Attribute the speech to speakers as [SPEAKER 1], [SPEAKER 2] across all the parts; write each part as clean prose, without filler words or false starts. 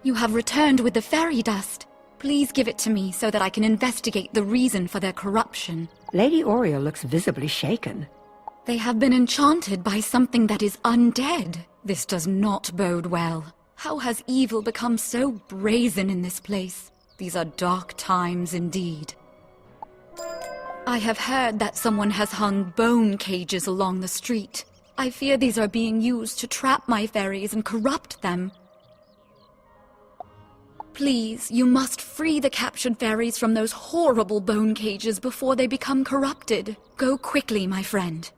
[SPEAKER 1] You have returned with the fairy dust. Please give it to me so that I can investigate the reason for their corruption.
[SPEAKER 2] Lady Oriole looks visibly shaken.
[SPEAKER 1] They have been enchanted by something that is undead. This does not bode well. How has evil become so brazen in this place? These are dark times indeed. I have heard that someone has hung bone cages along the street. I fear these are being used to trap my fairies and corrupt them. Please, you must free the captured fairies from those horrible bone cages before they become corrupted. Go quickly, my friend.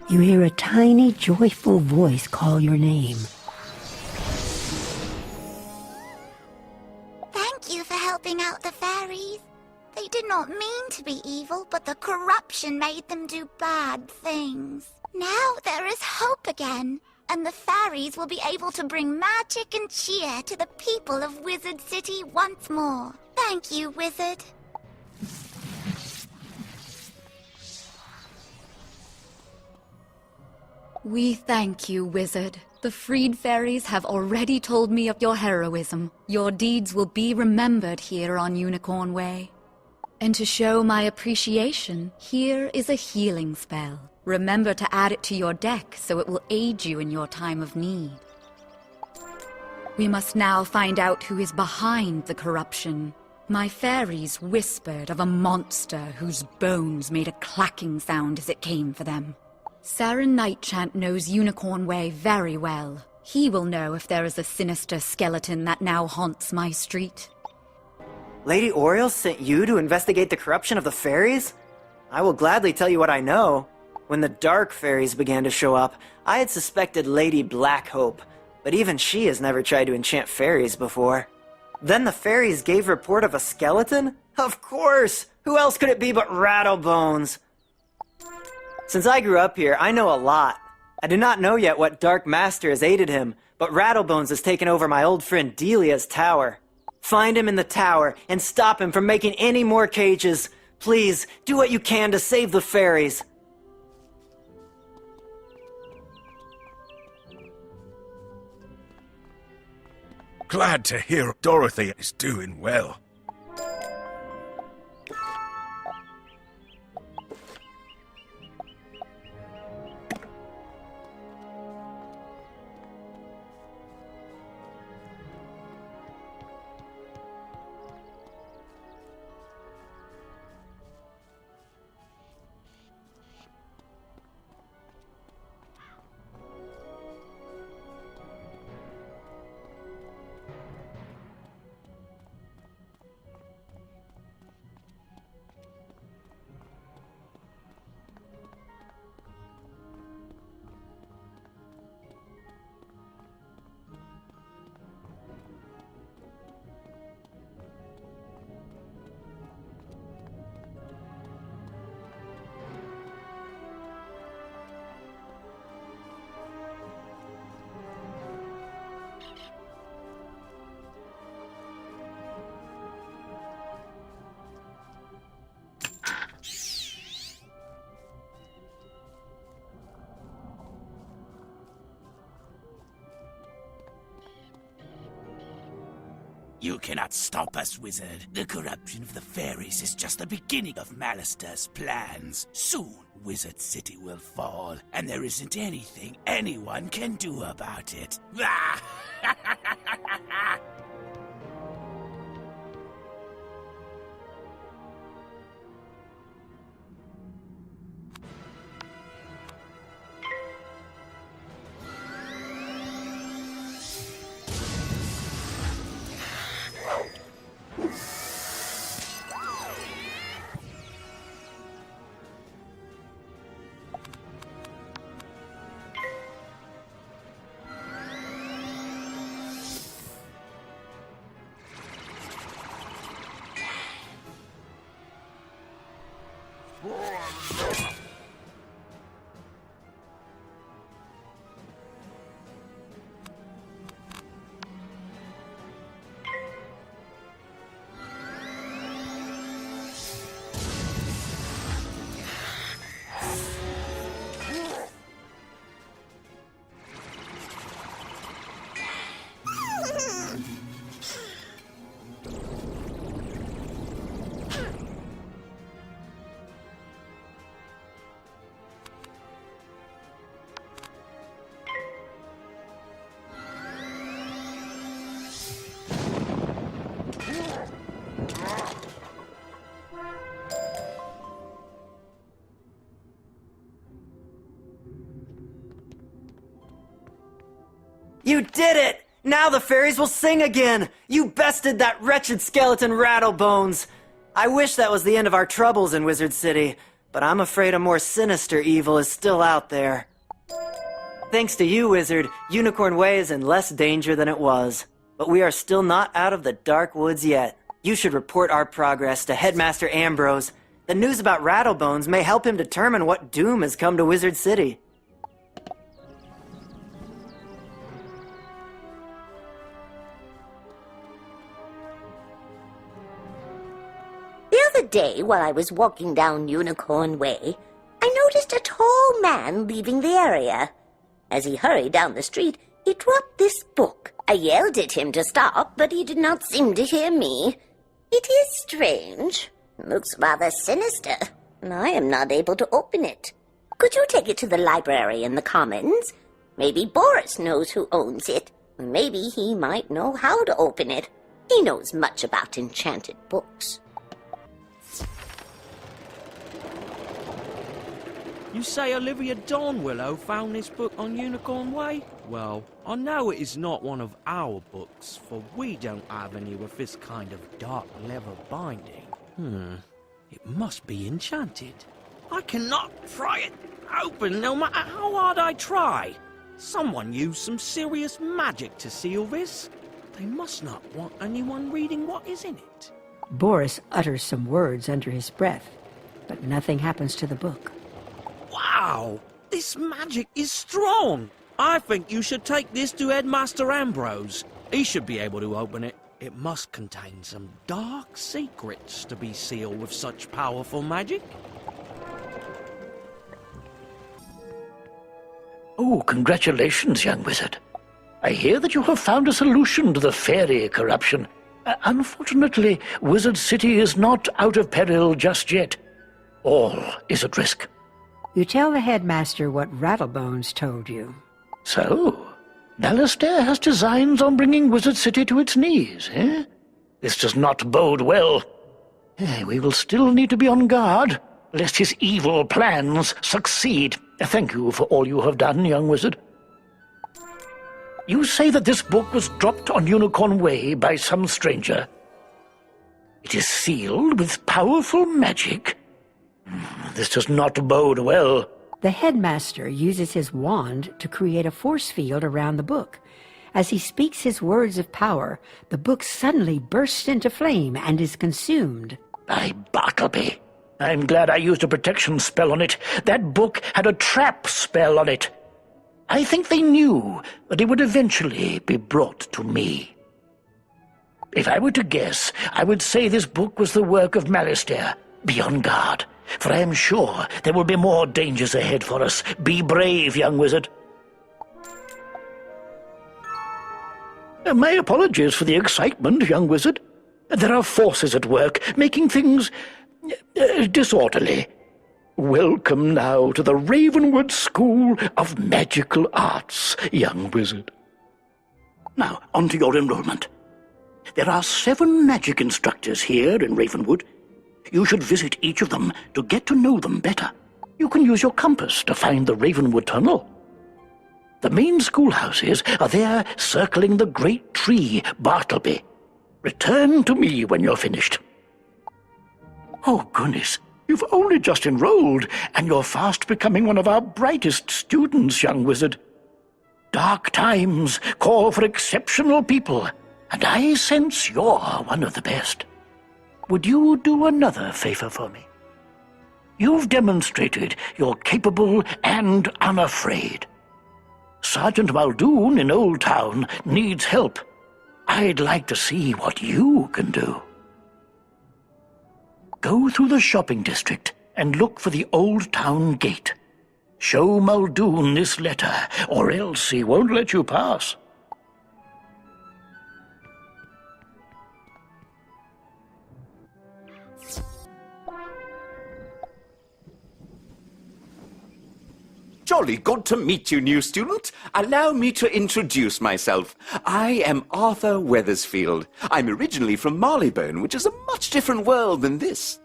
[SPEAKER 2] You hear a tiny, joyful voice call your name.
[SPEAKER 3] Thank you for helping out the fairies. They did not mean to be evil, but the corruption made them do bad things. Now there is hope again, and the fairies will be able to bring magic and cheer to the people of Wizard City once more. Thank you, Wizard.
[SPEAKER 1] We thank you, Wizard. The freed fairies have already told me of your heroism. Your deeds will be remembered here on Unicorn Way. And to show my appreciation, here is a healing spell. Remember to add it to your deck so it will aid you in your time of need. We must now find out who is behind the corruption. My fairies whispered of a monster whose bones made a clacking sound as it came for them. Saren Nightchant knows Unicorn Way very well. He will know if there is a sinister skeleton that now haunts my street.
[SPEAKER 4] Lady Oriole sent you to investigate the corruption of the fairies? I will gladly tell you what I know. When the dark fairies began to show up, I had suspected Lady Blackhope, but even she has never tried to enchant fairies before. Then the fairies gave report of a skeleton? Of course! Who else could it be but Rattlebones? Since I grew up here, I know a lot. I do not know yet what Dark Master has aided him, but Rattlebones has taken over my old friend Delia's tower. Find him in the tower and stop him from making any more cages. Please, do what you can to save the fairies.
[SPEAKER 5] Glad to hear Dorothy is doing well.
[SPEAKER 6] You cannot stop us, Wizard. The corruption of the fairies is just the beginning of Malister's plans. Soon, Wizard City will fall, and there isn't anything anyone can do about it.
[SPEAKER 4] You did it! Now the fairies will sing again! You bested that wretched skeleton Rattlebones! I wish that was the end of our troubles in Wizard City, but I'm afraid a more sinister evil is still out there. Thanks to you, Wizard, Unicorn Way is in less danger than it was. But we are still not out of the dark woods yet. You should report our progress to Headmaster Ambrose. The news about Rattlebones may help him determine what doom has come to Wizard City.
[SPEAKER 2] The other day, while I was walking down Unicorn Way, I noticed a tall man leaving the area. As he hurried down the street, he dropped this book. I yelled at him to stop, but he did not seem to hear me. It is strange. It looks rather sinister, and I am not able to open it. Could you take it to the library in the Commons? Maybe Boris knows who owns it, and maybe he might know how to open it. He knows much about enchanted books.
[SPEAKER 7] You say Olivia Dawnwillow found this book on Unicorn Way? Well, I know it is not one of our books, for we don't have any with this kind of dark leather binding. It must be enchanted. I cannot pry it open no matter how hard I try. Someone used some serious magic to seal this. They must not want anyone reading what is in it.
[SPEAKER 2] Boris utters some words under his breath, but nothing happens to the book.
[SPEAKER 7] Wow! This magic is strong! I think you should take this to Headmaster Ambrose. He should be able to open it. It must contain some dark secrets to be sealed with such powerful magic.
[SPEAKER 8] Oh, congratulations, young wizard. I hear that you have found a solution to the fairy corruption. Unfortunately, Wizard City is not out of peril just yet. All is at risk.
[SPEAKER 2] You tell the headmaster what Rattlebones told you.
[SPEAKER 8] So, Alistair has designs on bringing Wizard City to its knees, eh? This does not bode well. We will still need to be on guard, lest his evil plans succeed. Thank you for all you have done, young wizard. You say that this book was dropped on Unicorn Way by some stranger. It is sealed with powerful magic. This does not bode well.
[SPEAKER 2] The headmaster uses his wand to create a force field around the book. As he speaks his words of power, the book suddenly bursts into flame and is consumed.
[SPEAKER 8] By Bartleby, I'm glad I used a protection spell on it. That book had a trap spell on it. I think they knew that it would eventually be brought to me. If I were to guess, I would say this book was the work of Alistair. Be on guard, for I am sure there will be more dangers ahead for us. Be brave, young wizard. My apologies for the excitement, young wizard. There are forces at work, making things disorderly. Welcome now to the Ravenwood School of Magical Arts, young wizard. Now, on to your enrollment. There are 7 magic instructors here in Ravenwood. You should visit each of them to get to know them better. You can use your compass to find the Ravenwood Tunnel. The main schoolhouses are there circling the great tree, Bartleby. Return to me when you're finished. Oh, goodness, you've only just enrolled, and you're fast becoming one of our brightest students, young wizard. Dark times call for exceptional people, and I sense you're one of the best. Would you do another favor for me? You've demonstrated you're capable and unafraid. Sergeant Muldoon in Old Town needs help. I'd like to see what you can do. Go through the shopping district and look for the Old Town gate. Show Muldoon this letter, or else he won't let you pass.
[SPEAKER 9] Jolly good to meet you, new student. Allow me to introduce myself. I am Arthur Weathersfield. I'm originally from Marleybone, which is a much different world than this.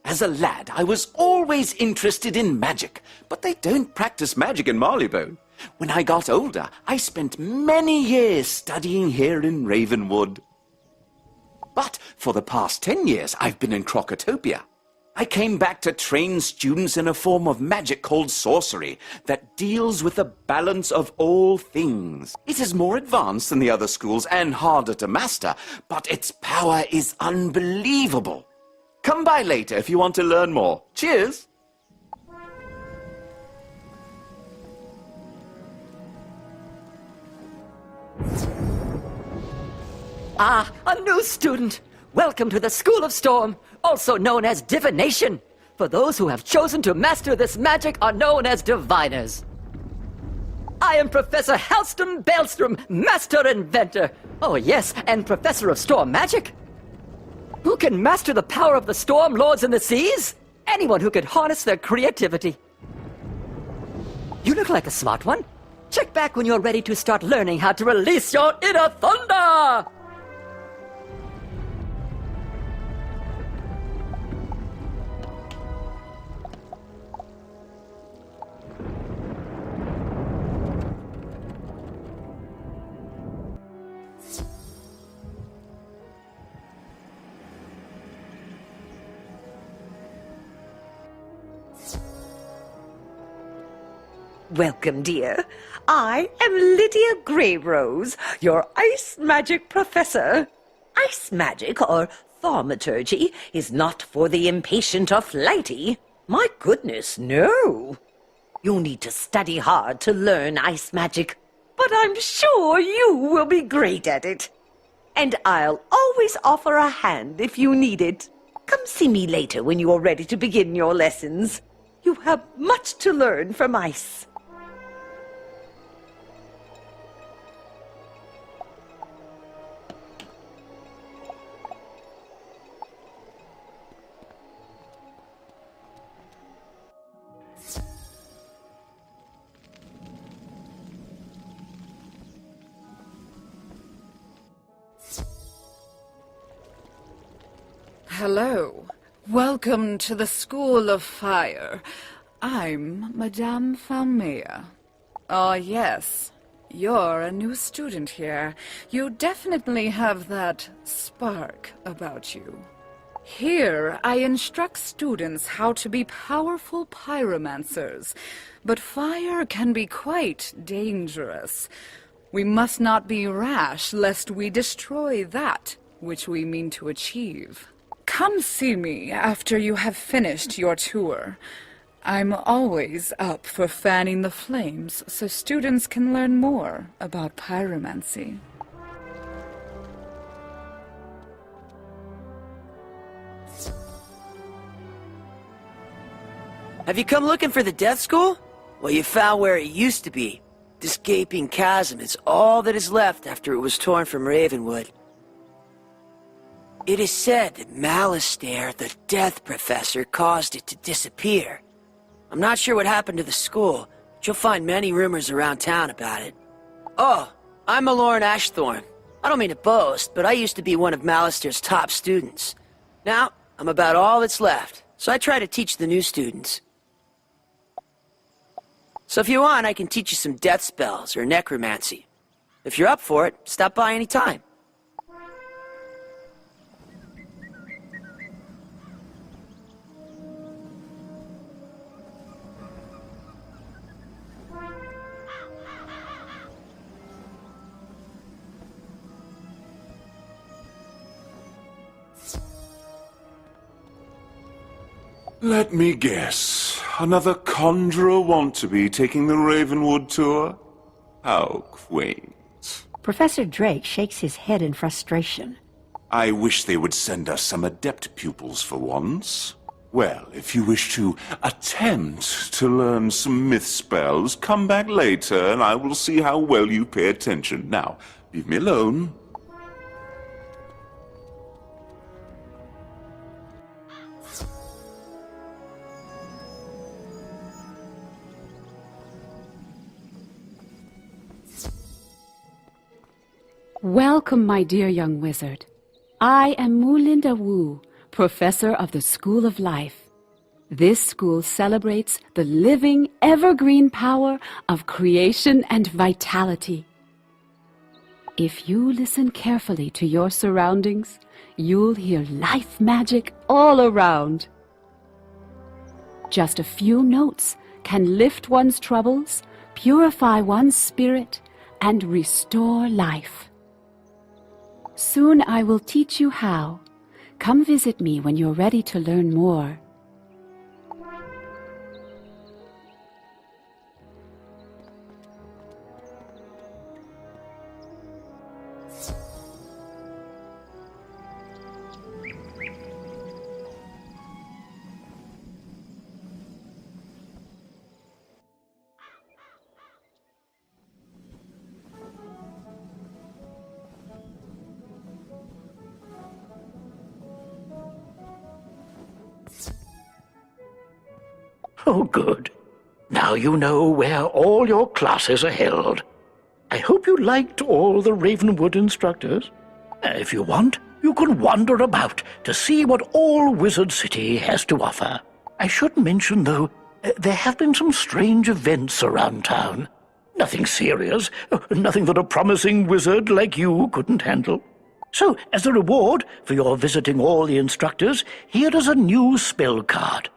[SPEAKER 9] As a lad, I was always interested in magic, but they don't practice magic in Marleybone. When I got older, I spent many years studying here in Ravenwood. But for the past 10 years, I've been in Crocotopia. I came back to train students in a form of magic called sorcery that deals with the balance of all things. It is more advanced than the other schools and harder to master, but its power is unbelievable. Come by later if you want to learn more. Cheers!
[SPEAKER 10] Ah, a new student! Welcome to the School of Storm, also known as Divination. For those who have chosen to master this magic are known as Diviners. I am Professor Halston Baelstrom, Master Inventor. Oh yes, and Professor of Storm Magic. Who can master the power of the Storm Lords in the seas? Anyone who can harness their creativity. You look like a smart one. Check back when you're ready to start learning how to release your inner thunder!
[SPEAKER 11] Welcome, dear. I am Lydia Greyrose, your ice magic professor. Ice magic, or thaumaturgy, is not for the impatient or flighty. My goodness, no. You'll need to study hard to learn ice magic, but I'm sure you will be great at it. And I'll always offer a hand if you need it. Come see me later when you're ready to begin your lessons. You have much to learn from ice.
[SPEAKER 12] Hello. Welcome to the School of Fire. I'm Madame Falmea. Ah, yes. You're a new student here. You definitely have that spark about you. Here, I instruct students how to be powerful pyromancers, but fire can be quite dangerous. We must not be rash, lest we destroy that which we mean to achieve. Come see me after you have finished your tour. I'm always up for fanning the flames so students can learn more about pyromancy.
[SPEAKER 13] Have you come looking for the Death School? Well, you found where it used to be. This gaping chasm is all that is left after it was torn from Ravenwood. It is said that Malistaire, the Death Professor, caused it to disappear. I'm not sure what happened to the school, but you'll find many rumors around town about it. Oh, I'm Malorn Ashthorn. I don't mean to boast, but I used to be one of Malistaire's top students. Now, I'm about all that's left, so I try to teach the new students. So if you want, I can teach you some death spells or necromancy. If you're up for it, stop by any time.
[SPEAKER 5] Let me guess. Another conjurer want-to-be taking the Ravenwood tour? How quaint.
[SPEAKER 14] Professor Drake shakes his head in frustration.
[SPEAKER 5] I wish they would send us some adept pupils for once. Well, if you wish to attempt to learn some myth spells, come back later and I will see how well you pay attention. Now, leave me alone.
[SPEAKER 15] Welcome, my dear young wizard. I am Mulinda Wu, professor of the School of Life. This school celebrates the living, evergreen power of creation and vitality. If you listen carefully to your surroundings, you'll hear life magic all around. Just a few notes can lift one's troubles, purify one's spirit, and restore life. Soon I will teach you how. Come visit me when you're ready to learn more.
[SPEAKER 8] Oh, good. Now you know where all your classes are held. I hope you liked all the Ravenwood instructors. If you want, you can wander about to see what all Wizard City has to offer. I should mention, though, there have been some strange events around town. Nothing serious, nothing that a promising wizard like you couldn't handle. So, as a reward for your visiting all the instructors, here is a new spell card.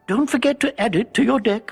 [SPEAKER 8] Don't forget to add it to your deck.